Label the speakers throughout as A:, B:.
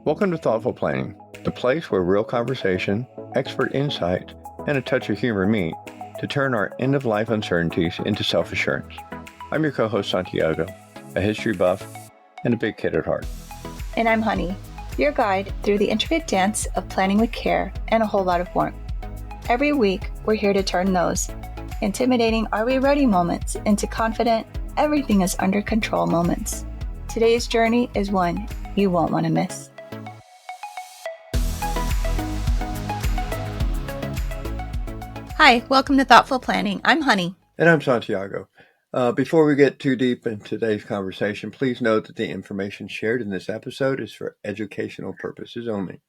A: Welcome to Thoughtful Planning, the place where real conversation, expert insight, and a touch of humor meet to turn our end-of-life uncertainties into self-assurance. I'm your co-host, Santiago, a history buff and a big kid at heart.
B: And I'm Honey, your guide through the intricate dance of planning with care and a whole lot of warmth. Every week, we're here to turn those intimidating "are we ready" moments into confident everything is under control moments. Today's journey is one you won't want to miss. Hi, welcome to Thoughtful Planning. I'm Honey.
A: And I'm Santiago. Before we get too deep in today's conversation, please note that the information shared in this episode is for educational purposes only.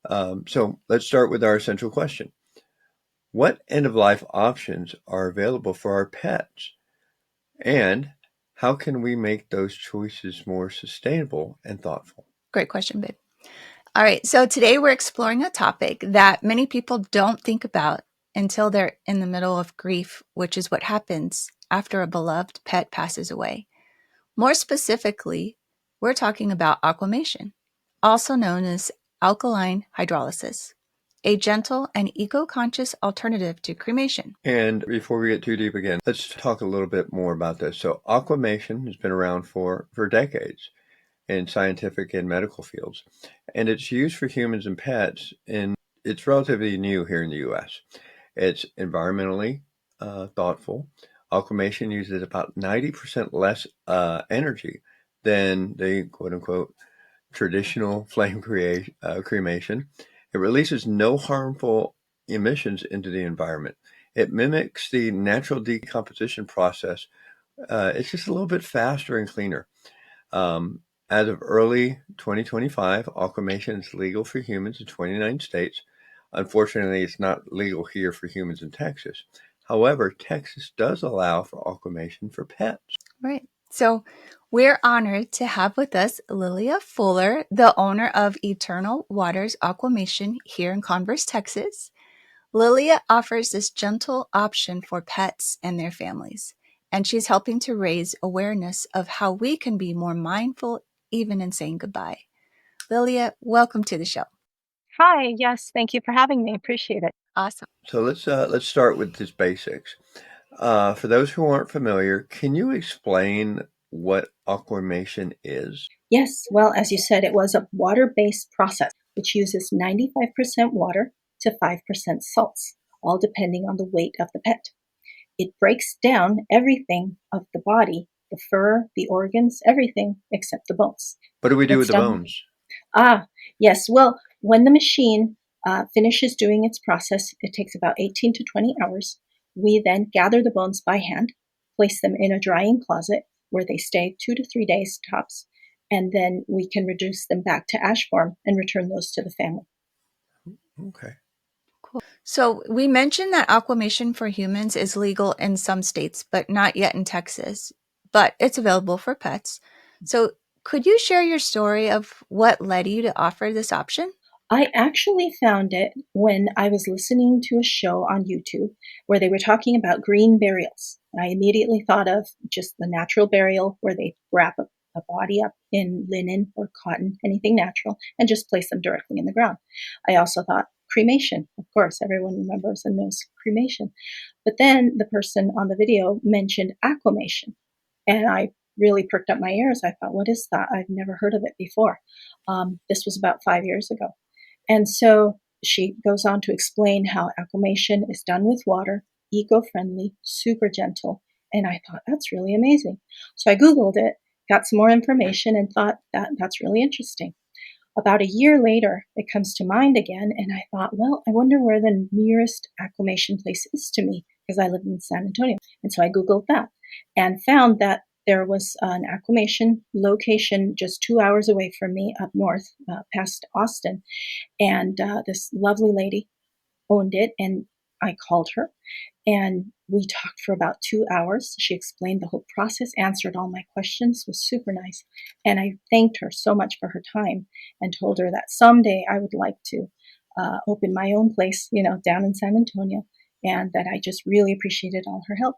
A: So let's start with our essential question. What end-of-life options are available for our pets? And how can we make those choices more sustainable and thoughtful?
B: Great question, babe. All right, so today we're exploring a topic that many people don't think about until they're in the middle of grief, which is what happens after a beloved pet passes away. More specifically, we're talking about aquamation, also known as alkaline hydrolysis, a gentle and eco-conscious alternative to cremation.
A: And before we get too deep again, let's talk a little bit more about this. So aquamation has been around for decades in scientific and medical fields, and it's used for humans and pets, and it's relatively new here in the U.S. It's environmentally thoughtful. Aquamation uses about 90% less energy than the quote-unquote traditional flame cremation. It releases no harmful emissions into the environment. It mimics the natural decomposition process. It's just a little bit faster and cleaner. As of early 2025, aquamation is legal for humans in 29 states. Unfortunately, it's not legal here for humans in Texas. However, Texas does allow for aquamation for pets.
B: Right. So we're honored to have with us Lilia Fuller, the owner of Eternal Waters Aquamation here in Converse, Texas. Lilia offers this gentle option for pets and their families, and she's helping to raise awareness of how we can be more mindful even in saying goodbye. Lilia, welcome to the show.
C: Hi, yes, thank you for having me. Appreciate it.
B: Awesome.
A: So let's start with just basics. For those who aren't familiar, can you explain what aquamation is?
D: Yes, well, as you said, it was a water-based process which uses 95% water to 5% salts, all depending on the weight of the pet. It breaks down everything of the body, the fur, the organs, everything except the bones.
A: What do we do with the bones?
D: Yes, well, when the machine finishes doing its process, it takes about 18 to 20 hours. We then gather the bones by hand, place them in a drying closet where they stay 2 to 3 days tops, and then we can reduce them back to ash form and return those to the family.
A: Okay.
B: Cool. So we mentioned that aquamation for humans is legal in some states, but not yet in Texas, but it's available for pets. So could you share your story of what led you to offer this option?
D: I actually found it when I was listening to a show on YouTube where they were talking about green burials. I immediately thought of just the natural burial where they wrap a body up in linen or cotton, anything natural, and just place them directly in the ground. I also thought cremation. Of course, everyone remembers and knows cremation. But then the person on the video mentioned aquamation, and I really perked up my ears. I thought, what is that? I've never heard of it before. This was about 5 years ago. And so she goes on to explain how aquamation is done with water, eco-friendly, super gentle. And I thought, that's really amazing. So I Googled it, got some more information, and thought that's really interesting. About a year later, it comes to mind again. And I thought, well, I wonder where the nearest aquamation place is to me, because I live in San Antonio. And so I Googled that and found that there was an aquamation location just 2 hours away from me up north, past Austin. And this lovely lady owned it, and I called her, and we talked for about 2 hours. She explained the whole process, answered all my questions, was super nice. And I thanked her so much for her time and told her that someday I would like to open my own place, down in San Antonio, and that I just really appreciated all her help.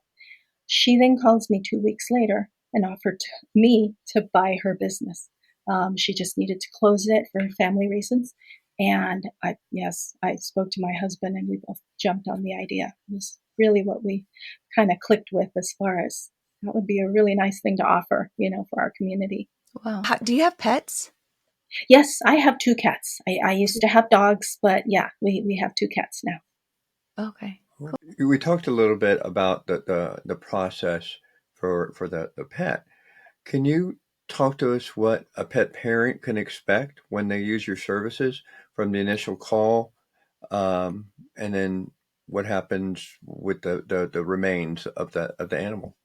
D: She then calls me 2 weeks later and offered me to buy her business. She just needed to close it for family reasons. And I spoke to my husband and we both jumped on the idea. It was really what we kind of clicked with as far as that would be a really nice thing to offer, for our community.
B: Wow. Do you have pets?
D: Yes, I have 2 cats. I used to have dogs, but yeah, we have 2 cats now.
B: Okay.
A: We talked a little bit about the process for the pet. Can you talk to us what a pet parent can expect when they use your services from the initial call, and then what happens with the remains of the animal?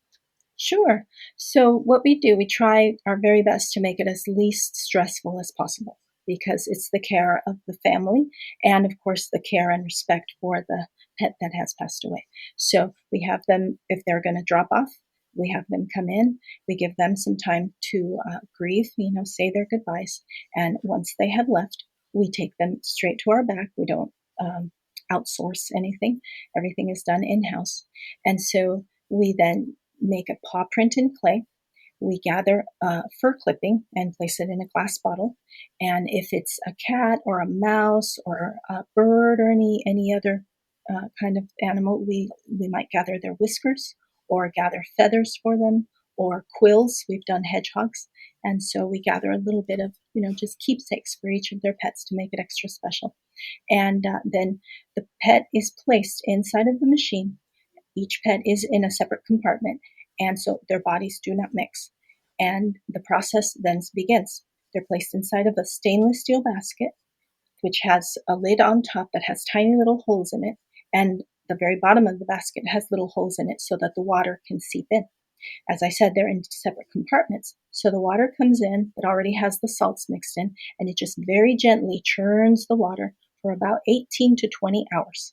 D: Sure. So what we do, we try our very best to make it as least stressful as possible because it's the care of the family and, of course, the care and respect for the pet that has passed away. So we have them, if they're going to drop off, we have them come in. We give them some time to grieve, say their goodbyes. And once they have left, we take them straight to our back. We don't outsource anything. Everything is done in-house. And so we then make a paw print in clay. We gather fur clipping and place it in a glass bottle. And if it's a cat or a mouse or a bird or any other kind of animal, we might gather their whiskers or gather feathers for them or quills. We've done hedgehogs. And so we gather a little bit of, just keepsakes for each of their pets to make it extra special. And then the pet is placed inside of the machine. Each pet is in a separate compartment, and so their bodies do not mix. And the process then begins. They're placed inside of a stainless steel basket, which has a lid on top that has tiny little holes in it, and the very bottom of the basket has little holes in it so that the water can seep in. As I said, they're in separate compartments. So the water comes in, it already has the salts mixed in, and it just very gently churns the water for about 18 to 20 hours.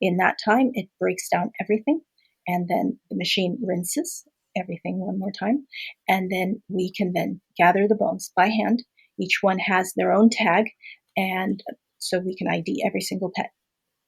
D: In that time, it breaks down everything, and then the machine rinses everything one more time, and then we can then gather the bones by hand. Each one has their own tag, and so we can ID every single pet.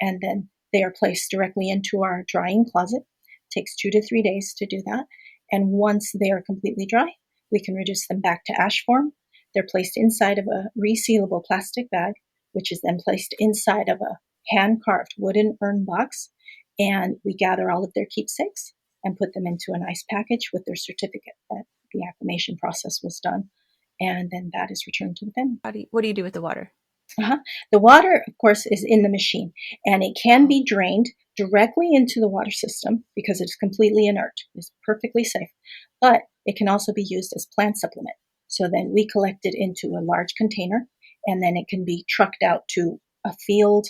D: And then they are placed directly into our drying closet. It takes 2 to 3 days to do that. And once they are completely dry, we can reduce them back to ash form. They're placed inside of a resealable plastic bag, which is then placed inside of a hand-carved wooden urn box, and we gather all of their keepsakes and put them into a nice package with their certificate that the acclimation process was done, and then that is returned to the family.
B: What do you do with the water?
D: The water, of course, is in the machine, and it can be drained directly into the water system because it's completely inert. It's perfectly safe, but it can also be used as plant supplement. So then we collect it into a large container, and then it can be trucked out to a field,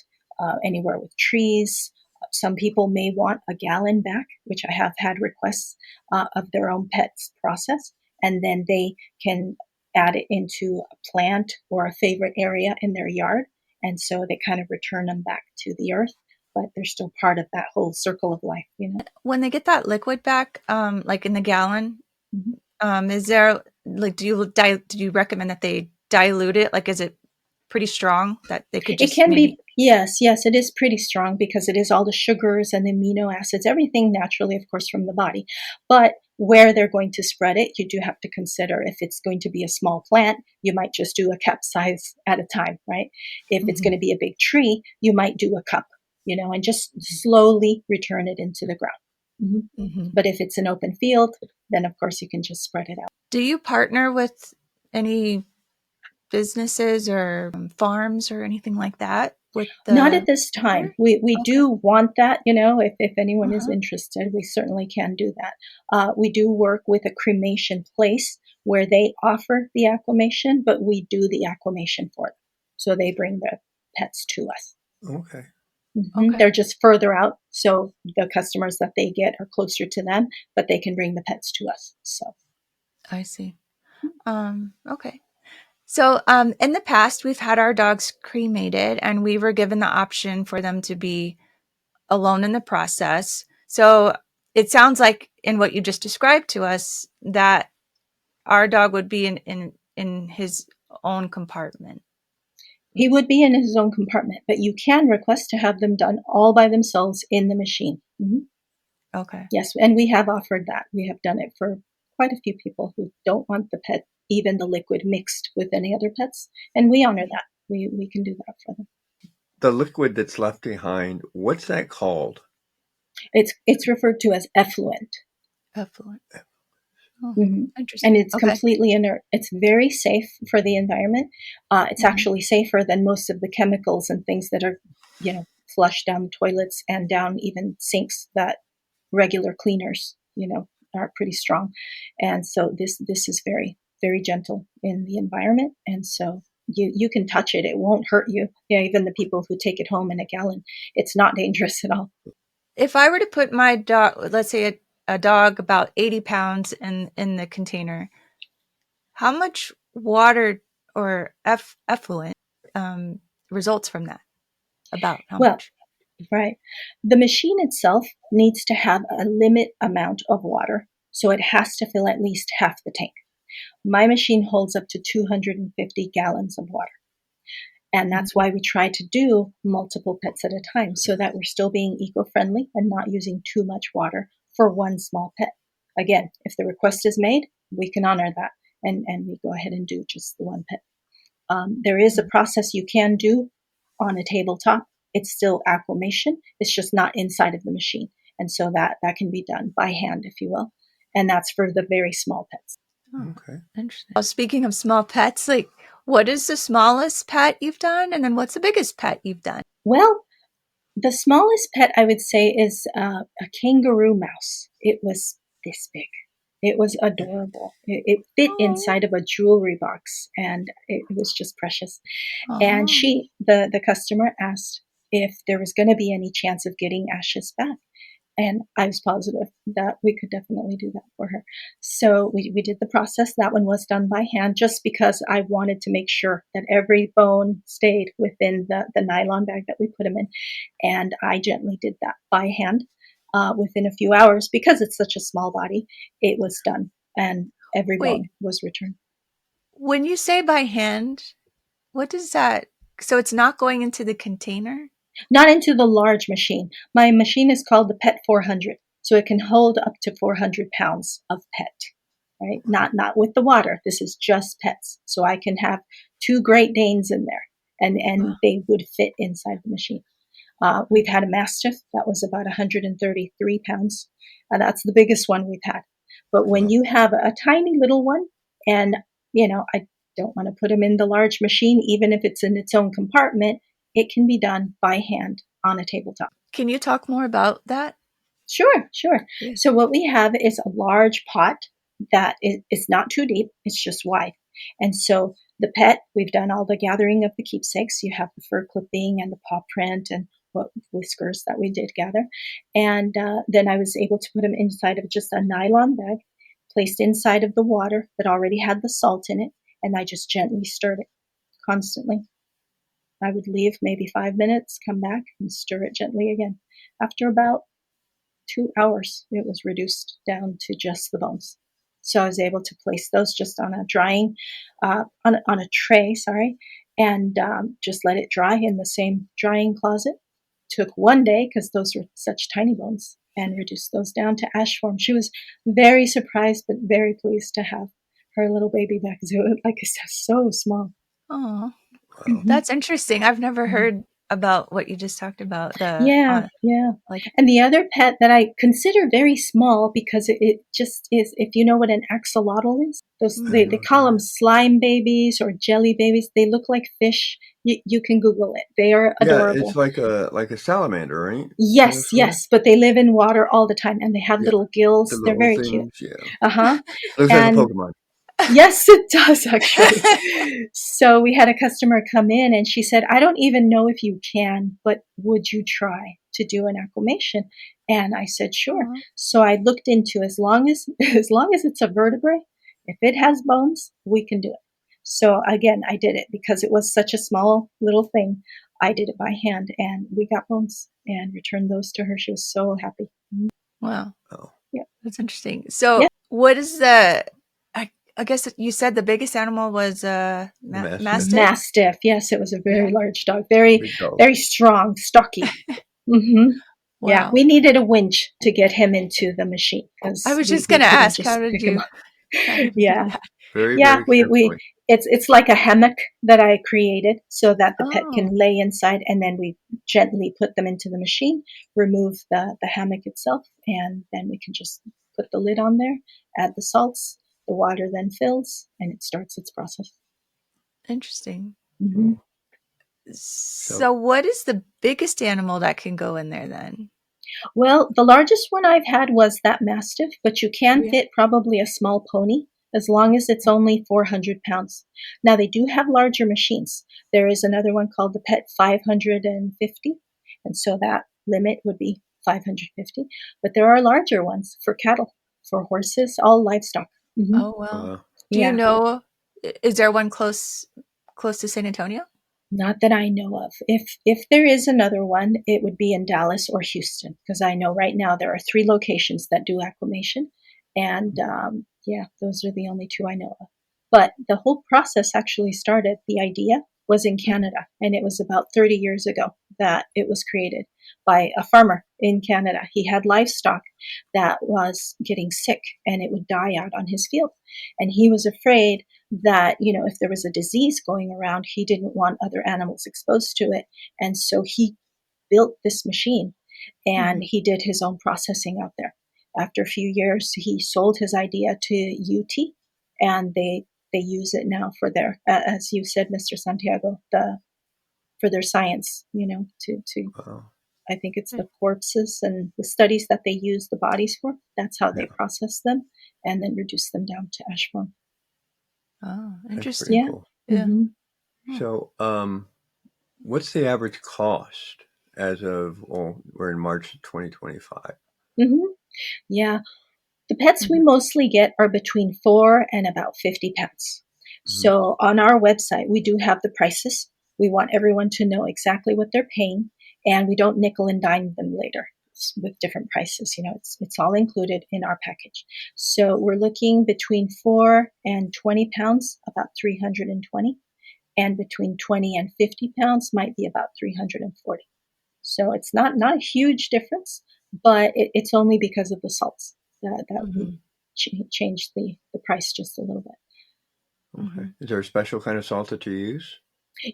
D: anywhere with trees. Some people may want a gallon back, which I have had requests of their own pets process, and then they can add it into a plant or a favorite area in their yard, and so they kind of return them back to the earth, but they're still part of that whole circle of life.
B: When they get that liquid back, like in the gallon,
D: mm-hmm.
B: Is there do you recommend that they dilute it? Like, is it pretty strong that they could just?
D: It can be, yes, it is pretty strong because it is all the sugars and the amino acids, everything naturally, of course, from the body. But where they're going to spread it, you do have to consider if it's going to be a small plant, you might just do a cup size at a time, right? If it's going to be a big tree, you might do a cup, and just slowly return it into the ground. But if it's an open field, then of course you can just spread it out.
B: Do you partner with any businesses or farms or anything like that?
D: Not at this time. We do want that, if anyone is interested, we certainly can do that. We do work with a cremation place where they offer the acclimation, but we do the acclimation for them. So they bring their pets to us.
A: Okay.
B: Okay.
D: They're just further out, so the customers that they get are closer to them, but they can bring the pets to us. So
B: I see. Okay. So in the past, we've had our dogs cremated, and we were given the option for them to be alone in the process. So it sounds like in what you just described to us that our dog would be in his own compartment.
D: He would be in his own compartment, but you can request to have them done all by themselves in the machine.
B: Okay.
D: Yes, and we have offered that. We have done it for quite a few people who don't want the pet even the liquid mixed with any other pets. And we honor that. We can do that for them.
A: The liquid that's left behind, what's that called?
D: It's referred to as effluent.
B: Effluent. Oh,
D: And
B: interesting.
D: it's completely inert. It's very safe for the environment. It's actually safer than most of the chemicals and things that are, flushed down the toilets and down even sinks that regular cleaners, are pretty strong. And so this is very, very gentle in the environment. And so you can touch it. It won't hurt you. Yeah, even the people who take it home in a gallon, it's not dangerous at all.
B: If I were to put my dog, let's say a dog about 80 pounds in the container, how much water or effluent results from that? About how much?
D: Right. The machine itself needs to have a limit amount of water, so it has to fill at least half the tank. My machine holds up to 250 gallons of water. And that's why we try to do multiple pets at a time, so that we're still being eco-friendly and not using too much water for one small pet. Again, if the request is made, we can honor that, and we go ahead and do just the one pet. There is a process you can do on a tabletop. It's still aquamation. It's just not inside of the machine. And so that can be done by hand, if you will. And that's for the very small pets.
B: Oh, okay. Interesting. Well, speaking of small pets, what is the smallest pet you've done? And then what's the biggest pet you've done?
D: Well, the smallest pet I would say is a kangaroo mouse. It was this big. It was adorable. It fit inside of a jewelry box, and it was just precious. And the customer asked if there was going to be any chance of getting Ashes back. And I was positive that we could definitely do that for her. So we did the process. That one was done by hand, just because I wanted to make sure that every bone stayed within the nylon bag that we put them in. And I gently did that by hand. Within a few hours, because it's such a small body, it was done, and every bone was returned.
B: When you say by hand, what does that? So it's not going into the container?
D: Not into the large machine. My machine is called the Pet 400, so it can hold up to 400 pounds of pet. Right? Not with the water. This is just pets. So I can have 2 Great Danes in there, and they would fit inside the machine. We've had a Mastiff that was about 133 pounds. That's the biggest one we've had. But when you have a tiny little one, and, I don't want to put them in the large machine, even if it's in its own compartment, it can be done by hand on a tabletop.
B: Can you talk more about that?
D: Sure. Yeah. So what we have is a large pot that is not too deep. It's just wide. And so the pet, we've done all the gathering of the keepsakes. You have the fur clipping and the paw print and whiskers that we did gather. And then I was able to put them inside of just a nylon bag, placed inside of the water that already had the salt in it. And I just gently stirred it constantly. I would leave maybe 5 minutes, come back and stir it gently again. After about 2 hours, it was reduced down to just the bones. So I was able to place those just on a drying, on a tray, and just let it dry in the same drying closet. Took 1 day, because those were such tiny bones, and reduced those down to ash form. She was very surprised, but very pleased to have her little baby back. Like I said, so small.
B: Oh, that's interesting. I've never heard about what you just talked about.
D: Yeah. And the other pet that I consider very small, because it just is, if you know what an axolotl is, they call them slime babies or jelly babies. They look like fish. You can Google it. They are adorable.
A: Yeah, it's like a salamander, right?
D: Yes, but they live in water all the time, and they have little gills. They're very cute.
A: Yeah. Looks like a Pokemon.
D: Yes, it does, actually. So we had a customer come in, and she said, I don't even know if you can, but would you try to do an aquamation? And I said, sure. So I looked into, as long as it's a vertebrae, if it has bones, we can do it. So again, I did it because it was such a small little thing. I did it by hand, and we got bones and returned those to her. She was so happy.
B: Wow.
A: Oh.
B: Yeah. That's interesting. So what is I guess you said the biggest animal was Mastiff?
D: Mastiff. Yes, it was a very large dog. Very strong, stocky. Wow. Yeah, we needed a winch to get him into the machine.
B: I was just going to ask, how did you
D: yeah.
A: Very,
D: Yeah,
A: very
D: we
A: carefully.
D: it's like a hammock that I created so that the pet
B: Oh,
D: can lay inside, and then we gently put them into the machine, remove the hammock itself, and then we can just put the lid on there, add the salts, the water then fills, and it starts its process.
B: interesting.
D: Hmm.
A: Oh, so,
B: So, what is the biggest animal that can go in there then?
D: Well, the largest one I've had was that Mastiff, but you
B: Oh,
D: can
B: yeah.
D: fit probably a small pony as long as it's only 400 pounds. Now, they do have larger machines. There is another one called the Pet 550, and so that limit would be 550. But there are larger ones for cattle, for horses, all livestock. Hmm.
B: Oh, well.
A: uh,
B: Do you
D: Yeah.
B: know, is there one close to San Antonio?
D: Not that I know of. If there is another one, it would be in Dallas or Houston, because I know right now there are 3 locations that do aquamation, and yeah, those are the only 2 I know of. But the whole process actually started. The idea was in
B: Mhm.
D: Canada, and it was about 30 years ago that it was created by a farmer in Canada. He had livestock that was getting sick, and it would die out on his field, and he was afraid that, if there was a disease going around, he didn't want other animals exposed to it. And so he built this machine, and
B: Mhm.
D: he did his own processing out there. After a few years, he sold his idea to UT, and they use it now for their, as you said, Mr. Santiago, for their science, to
A: wow.
D: I think it's the corpses and the studies that they use the bodies for. That's how they
A: Yeah,
D: process them and then reduce them down to ash form.
B: Oh,
A: that's pretty
B: interesting.
D: Yeah.
A: cool.
B: Yeah.
D: Hmm.
B: Hmm.
A: So, what's the average cost as of, well, we're in March 2025?
D: Hmm. Yeah. The pets we
B: Mhm.
D: mostly get are between 4 and about 50 pets.
A: Hmm.
D: So on our website, we do have the prices. We want everyone to know exactly what they're paying, and we don't nickel and dime them later with different prices. It's all included in our package. So we're looking between 4 and 20 pounds, about 320, and between 20 and 50 pounds might be about 340. So it's not a huge difference, but it's only because of the salts that we
B: Mhm.
D: changed the price just a little bit.
A: Okay.
B: Mhm.
A: Is there a special kind of salt that you use?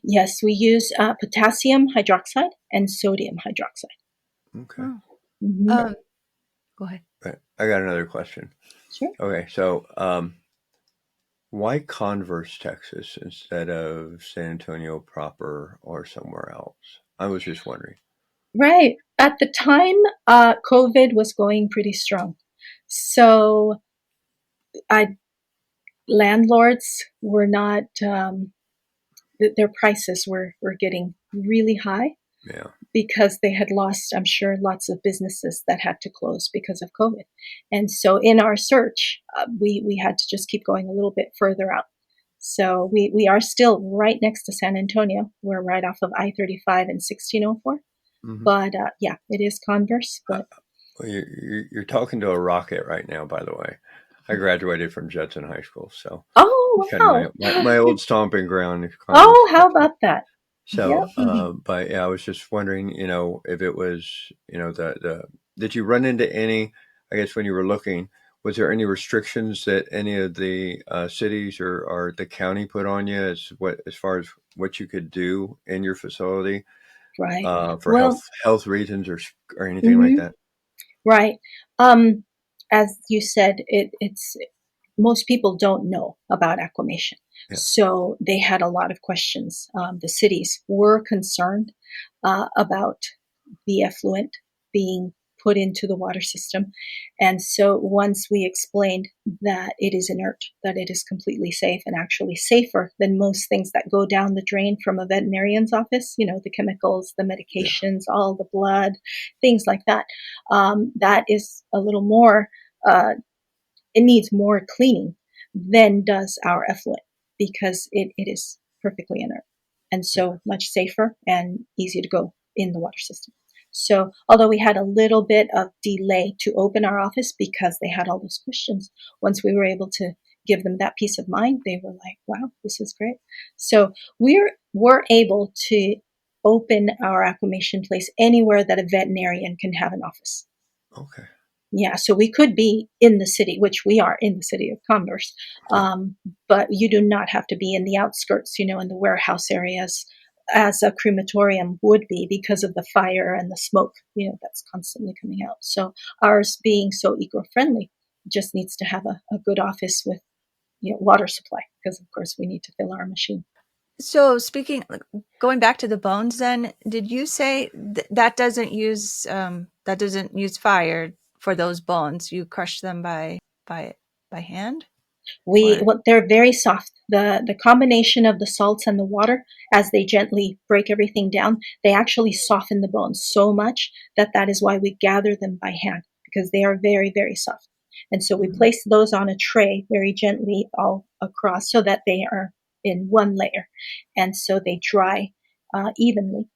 D: Yes, we use potassium hydroxide and sodium hydroxide.
A: Okay.
B: Oh.
D: Hmm.
A: Uh,
B: Um, Go ahead.
A: right. I got another question.
D: Sure.
A: Okay. So, why Converse, Texas, instead of San Antonio proper or somewhere else? I was just wondering.
D: Right. At the time, COVID was going pretty strong. So I landlords were not, their prices were getting really high
A: Yeah.
D: because they had lost, I'm sure, lots of businesses that had to close because of COVID. And so in our search, we had to just keep going a little bit further out. So we are still right next to San Antonio. We're right off of I-35 and 1604.
A: Hmm.
D: But yeah, it is Converse. But
A: Well, you're talking to a rocket right now, by the way. I graduated from Judson High School, so
D: oh,
A: kind of
D: wow.
A: my old stomping ground, Converse,
D: Oh, how
A: Texas.
D: about that? Yep.
A: So, but yeah, I was just wondering, if it was, the did you run into any, I guess when you were looking, was there any restrictions that any of the cities or the county put on you as far as what you could do in your facility
D: Right.
A: for
D: Well,
A: health reasons or anything like
D: mhm,
A: that?
D: right. As you said, it's most people don't know about aquamation.
A: Yeah,
D: So they had a lot of questions. The cities were concerned about the effluent being put into the water system. And so once we explained that it is inert, that it is completely safe and actually safer than most things that go down the drain from a veterinarian's office, the chemicals, the
A: yeah,
D: medications, all the blood, things like that, that is a little more uh, it needs more cleaning than does our effluent because it is perfectly inert and
A: yeah.
D: so much safer and easy to go in the water system. So, although we had a little bit of delay to open our office because they had all those questions, once we were able to give them that peace of mind, they were like, wow, this is great. So, we're able to open our aquamation place anywhere that a veterinarian can have an office.
A: Okay.
D: Yeah, so we could be in the city, which we are in the city of Converse, but you do not have to be in the outskirts, in the warehouse areas, as a crematorium would be because of the fire and the smoke, that's constantly coming out. So ours being so eco-friendly just needs to have a good office with water supply, because of course we need to fill our machine.
B: So going back to the bones, then did you say that doesn't use fire for those bones? You crush them by hand, or
D: They're very soft. The combination of the salts and the water, as they gently break everything down, they actually soften the bones so much that is why we gather them by hand, because they are very, very soft. And so we place those on a tray very gently all across so that they are in one layer. And so they dry evenly.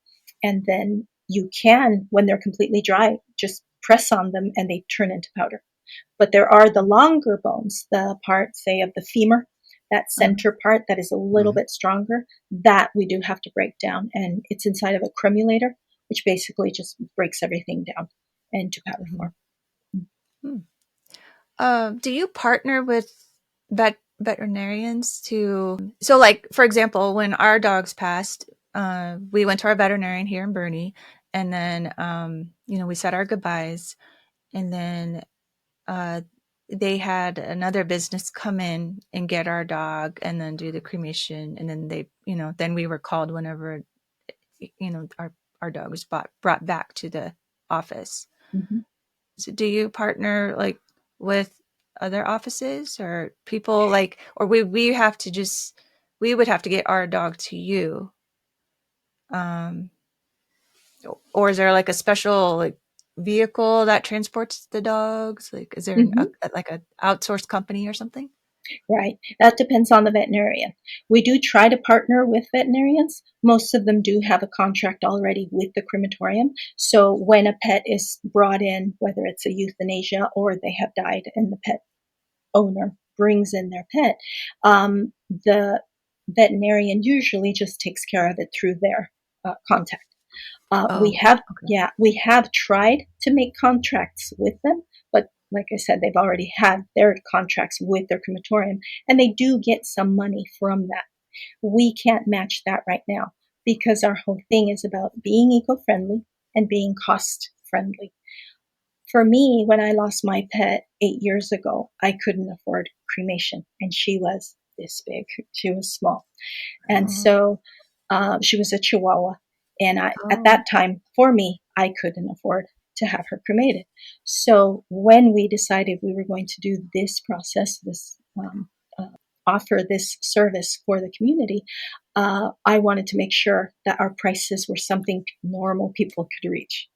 D: And then you can, when they're completely dry, just press on them and they turn into powder. But there are the longer bones, the part, say, of the femur, that center part that is a little bit stronger, that we do have to break down. And it's inside of a cremulator, which basically just breaks everything down into powder form.
B: Do you partner with veterinarians so like, for example, when our dogs passed, we went to our veterinarian here in Boerne, and then, we said our goodbyes, and then they had another business come in and get our dog and then do the cremation. And then then we were called whenever, our dog was brought back to the office.
D: Mm-hmm.
B: So do you partner like with other offices or people, like, or we would have to get our dog to you? Or is there like a special like vehicle that transports the dogs? Like, is there
D: Mm-hmm.
B: like a outsourced company or something?
D: Right. That depends on the veterinarian. We do try to partner with veterinarians. Most of them do have a contract already with the crematorium. So when a pet is brought in, whether it's a euthanasia or they have died and the pet owner brings in their pet, the veterinarian usually just takes care of it through their contact. We have tried to make contracts with them, but like I said, they've already had their contracts with their crematorium, and they do get some money from that. We can't match that right now because our whole thing is about being eco-friendly and being cost-friendly. For me, when I lost my pet 8 years ago, I couldn't afford cremation, and she was this big. She was small. And so she was a Chihuahua. And at that time, for me, I couldn't afford to have her cremated. So when we decided we were going to do this process, offer this service for the community, I wanted to make sure that our prices were something normal people could reach.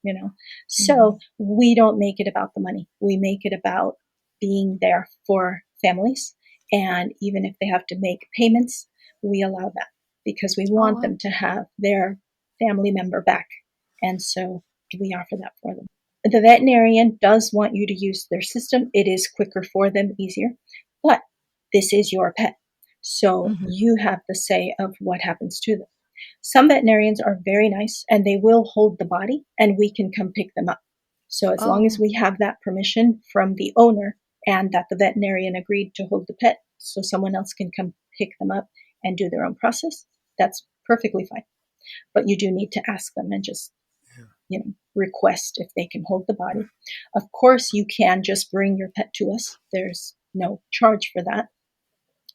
D: So we don't make it about the money. We make it about being there for families. And even if they have to make payments, we allow that because we want them to have their family member back. And so we offer that for them. The veterinarian does want you to use their system. It is quicker for them, easier, but this is your pet. So you have the say of what happens to them. Some veterinarians are very nice and they will hold the body and we can come pick them up. So as long as we have that permission from the owner and that the veterinarian agreed to hold the pet so someone else can come pick them up and do their own process, that's perfectly fine. But you do need to ask them and just request if they can hold the body. Of course, you can just bring your pet to us. There's no charge for that.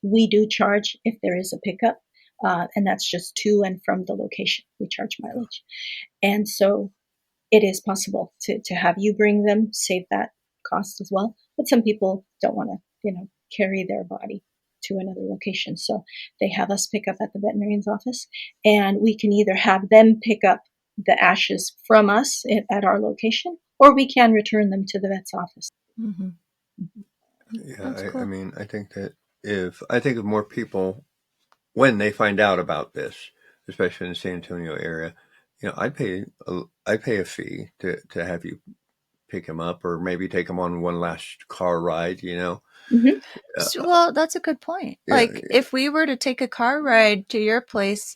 D: We do charge if there is a pickup, and that's just to and from the location. We charge mileage. And so it is possible to have you bring them, save that cost as well. But some people don't want to, carry their body to another location. So they have us pick up at the veterinarian's office, and we can either have them pick up the ashes from us at our location, or we can return them to the vet's office.
A: Yeah, I mean, I think that if more people, when they find out about this, especially in the San Antonio area, I pay a fee to have you pick them up, or maybe take them on one last car ride.
D: Mm-hmm.
B: Well, that's a good point.
A: Yeah,
B: Like, if we were to take a car ride to your place,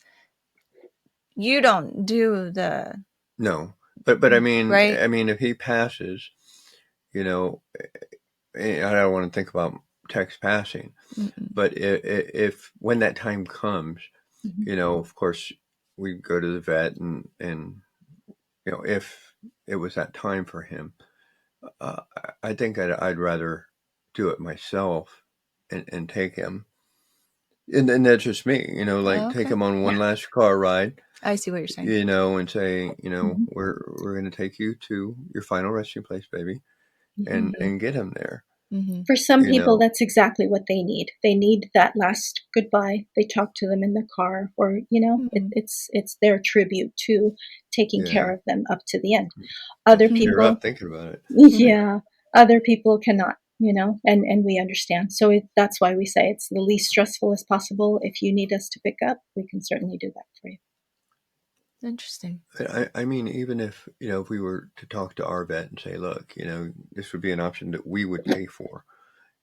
B: you don't do the
A: no, but I mean,
B: right.
A: if he passes, you know, I don't want to think about text passing, but if when that time comes, of course, we go to the vet and if it was that time for him, uh, I think I'd rather do it myself and take him. And that's just me, like take
B: Okay.
A: him on one
D: Yeah.
A: last car ride,
B: I see what you're saying.
A: and say,
D: Mhm.
A: we're going to take you to your final resting place, baby, and
D: Mhm.
A: get him there.
D: For some
A: You
D: people,
A: know,
D: that's exactly what they need. They need that last goodbye. They talk to them in the car, or it's their tribute to taking care
A: yeah,
D: of them up to the end. Other
A: tear
D: people,
A: up thinking about it.
D: yeah, other people cannot, and we understand. So that's why we say it's the least stressful as possible. If you need us to pick up, we can certainly do that for you.
B: Interesting.
A: I mean, even if we were to talk to our vet and say, look, this would be an option that we would pay for,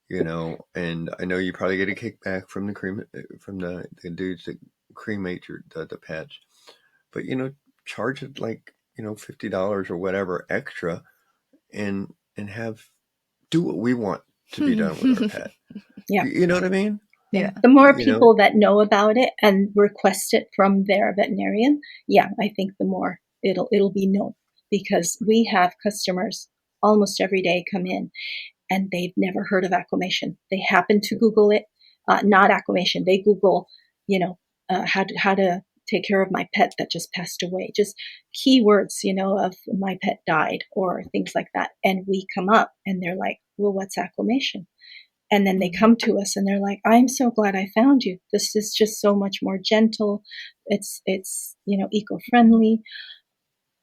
A: and I know you probably get a kickback from the dudes that cremate the pets, but charge it like $50 or whatever extra, and do what we want to be done with our pet.
D: Yeah.
A: You know what I mean?
B: Yeah.
D: The more
A: You know?
D: people that know about it and request it from their veterinarian, I think the more it'll be known, because we have customers almost every day come in and they've never heard of aquamation. They happen to Google it, not aquamation. They Google, how to take care of my pet that just passed away. Just keywords, of my pet died or things like that. And we come up and they're like, well, what's aquamation? And then they come to us and they're like, I'm so glad I found you. This is just so much more gentle. It's eco-friendly.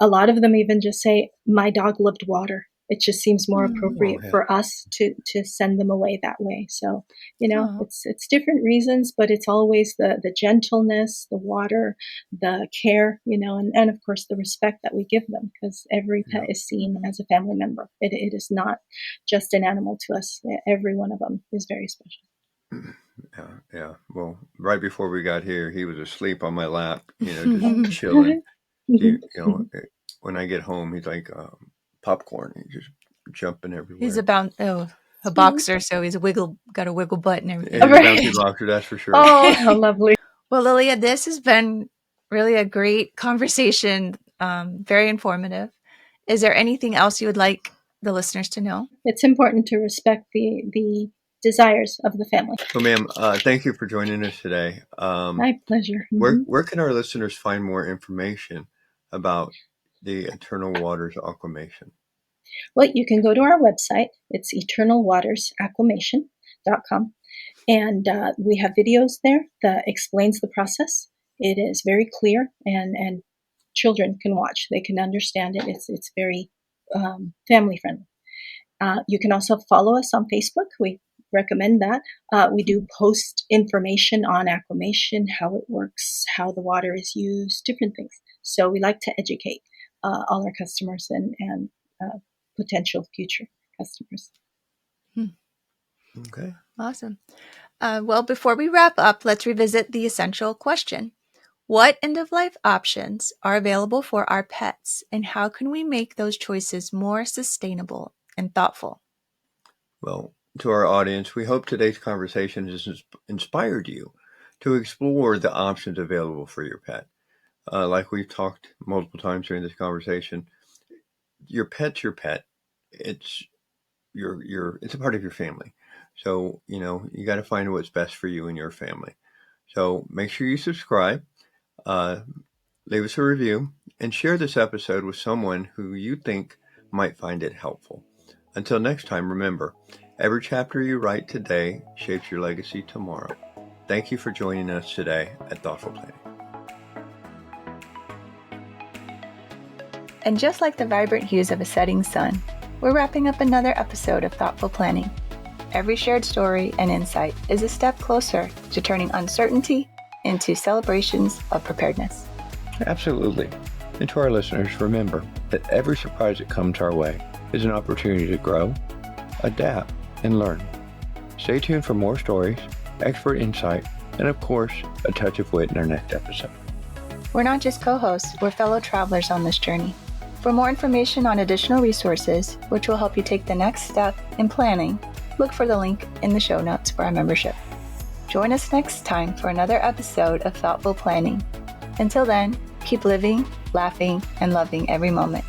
D: A lot of them even just say, my dog loved water. It just seems more appropriate
A: yeah.
D: for us to send them away that way. So,
B: Aw.
D: it's different reasons, but it's always the gentleness, the water, the care, and of course the respect that we give them, because every pet is seen as a family member. It is not just an animal to us. Every one of them is very special.
A: Yeah. Well, right before we got here, he was asleep on my lap, just chilling. When I get home, he's like popcorn. He's just jumping everywhere.
B: He's a boxer, so he's got a wiggle butt and everything.
A: He's a bouncy boxer, that's for sure.
D: Oh, how lovely.
B: Well, Lilia, this has been really a great conversation, very informative. Is there anything else you would like the listeners to know?
D: It's important to respect the desires of the family.
A: Well, ma'am, thank you for joining us today.
D: My pleasure.
A: Where can our listeners find more information about the Eternal Waters Aquamation?
D: Well, you can go to our website. It's eternalwatersaquamation.com. And we have videos there that explains the process. It is very clear, and children can watch. They can understand it. It's very family friendly. You can also follow us on Facebook. We recommend that. We do post information on aquamation, how it works, how the water is used, different things. So we like to educate all our customers and potential future customers.
A: Okay.
B: Awesome. Well, before we wrap up, let's revisit the essential question. What end-of-life options are available for our pets, and how can we make those choices more sustainable and thoughtful?
A: Well, to our audience, we hope today's conversation has inspired you to explore the options available for your pet. Like we've talked multiple times during this conversation, your pet's your pet. It's it's a part of your family. So, you got to find what's best for you and your family. So make sure you subscribe, leave us a review, and share this episode with someone who you think might find it helpful. Until next time, remember, every chapter you write today shapes your legacy tomorrow. Thank you for joining us today at Thoughtful Planning.
B: And just like the vibrant hues of a setting sun, we're wrapping up another episode of Thoughtful Planning. Every shared story and insight is a step closer to turning uncertainty into celebrations of preparedness.
A: Absolutely. And to our listeners, remember that every surprise that comes our way is an opportunity to grow, adapt, and learn. Stay tuned for more stories, expert insight, and of course, a touch of wit in our next episode.
B: We're not just co-hosts, we're fellow travelers on this journey. For more information on additional resources, which will help you take the next step in planning, look for the link in the show notes for our membership. Join us next time for another episode of Thoughtful Planning. Until then, keep living, laughing, and loving every moment.